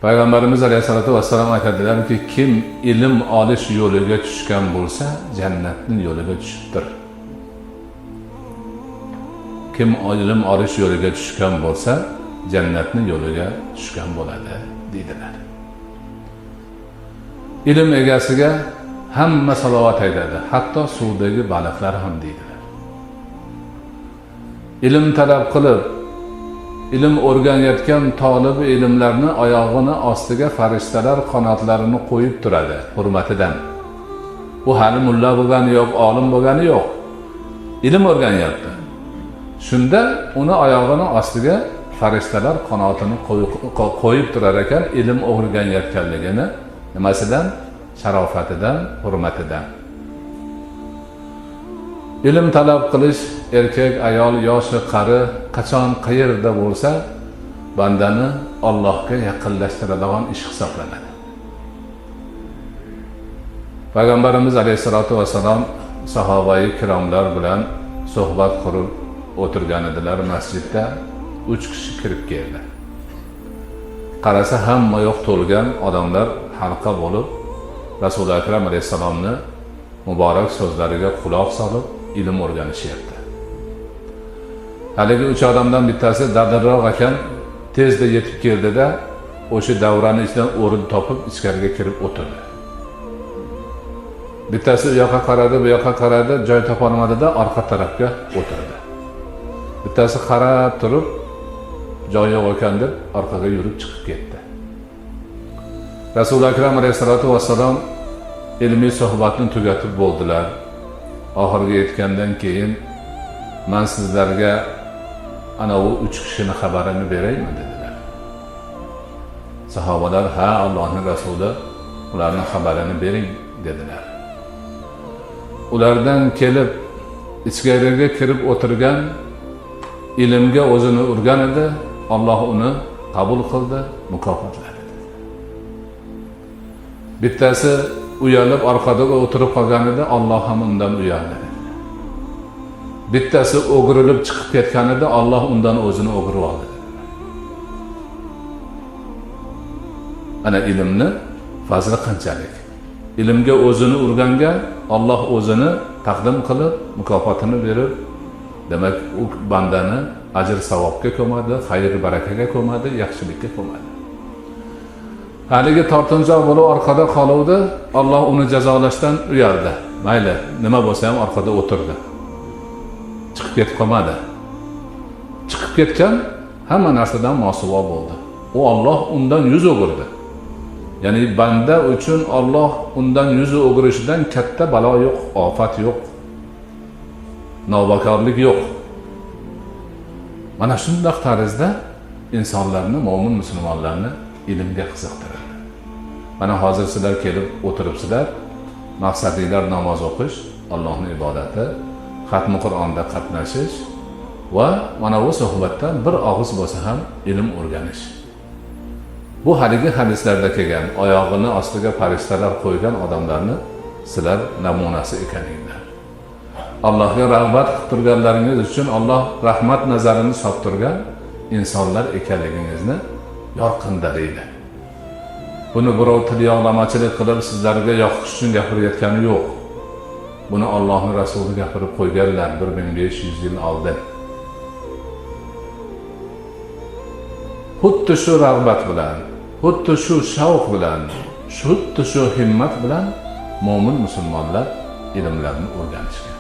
Payg'ambarimiz alayhisolatu vassalom aytadilarki, kim ilm olish yo'liga tushgan bo'lsa, jannatning yo'liga tushibdir. Kim ilm olish yo'liga tushgan bo'lsa, jannatning yo'liga tushgan bo'ladi deydilar. Ilm egasiga hamma salovat aytadi, hatto suvdagi baliqlar ham deydilar. Ilm talab qilib, ilm o'rganayotgan tolib ilmlarni oyog'ini ostiga farishtalar qanotlarini qo'yib turadi hurmatidan. Bu hali mulla bo'lgani yo'q, olim bo'lgani yo'q. Ilm o'rganyapti. Shunda uni oyog'ini ostiga farishtalar qanotini qo'yib turar ekan, ilm o'rganayotganligini nimasidan? Sharofatidan, hurmatidan. Ilm talab qilish erkak, ayol, yoshi, qari qachon qayerda bo'lsa bandani Allohga yaqinlashtiradigan ish hisoblanadi. Payg'ambarimiz alayhisolatu vassalom sahobai kiromlar bilan suhbat qurib o'tirgan edilar masjidda. 3 kishi kirib keldi. Qarasa hamma yo'q to'lgan odamlar halqa bo'lib Rasululloh akram alayhisalomni muborak so'zlariga quloq solib ilm o'rganishyapti. Haligi 3 odamdan bittasi dadilroq ekan, tezda yetib keldida o'sha davrani ichidan o'rin topib ichkariga kirib o'tirdi. Bittasi u yoqqa qaradi, bu yoqqa qaradi, joy topa olmadida orqa tarafga o'tirdi. Bittasi qarab turib, joy yo'q ekan deb orqaga yurib chiqib ketdi. Rasululloh akram alayhisolatu vassalom ilmiy suhbatni tugatib bo'ldilar. Oxirga yetgandan keyin men sizlarga ana u 3 kishini xabarini beraymi dedilar. Sahobalar ha Allohning rasuli ularning xabarini bering dedilar. Ulardan kelib ichkariga kirib o'tirgan, ilmga o'zini urgan edi, Alloh uni qabul qildi, mukofotladi. Bittasi uyalib orqada o'tirib qolgan edi, Alloh ham undan uyaldi. Bittasi o'girilib chiqib ketgan edi, Alloh undan o'zini o'girib oldi. Ana ilmni fazli qanchalik. Ilmga o'zini urganga Alloh o'zini taqdim qilib, mukofotini berib, demak u bandani ajr savobga ko'madi, xayr barakaga ko'madi, yaxshilikka ko'madi. Haligi tortinchoq bo'lib orqada qoluvdi, Alloh uni jazolashdan uyaldi. Mayli, nima bo'lsa ham orqada o'tirdi. Chiqib ketib qolmadi. Chiqib ketgan hamma narsadan mosuvo bo'ldi. U Alloh undan yuz o'girdi. Ya'ni banda uchun Alloh undan yuz o'girishidan katta balo yo'q, ofat yo'q. Navbakorlik yo'q. Mana shunday tarzda insonlarni, mo'min musulmonlarni ilmga qiziqtiradi. Mana hozir sizlar kelib o'tiribsizlar, maqsadinglar namoz o'qish, Allohning ibodati, xatmi Qur'onda qatnashish va mana bu suhbatdan bir og'iz bo'lsa ham ilm o'rganish. Bu haligi hadislarda kelgan, oyog'ini ostiga farishtalar qo'ygan odamlarni sizlar namunasi ekaninglar. Allohga rag'bat qilib turganlaringiz uchun Alloh rahmat nazarini solib turgan insonlar ekanligingizni yorqindiraydi. Buni birov tilyog'lamachilik qilib sizlarga yoqish uchun gapirayotgani yo'q. Buni Allohning rasuli gapirib qo'yganlar 1500 yil oldin. Xuddi shu rag'bat bilan, xuddi shu shavq bilan, xuddi shu himmat bilan mo'min musulmonlar ilmlarni o'rganishgan.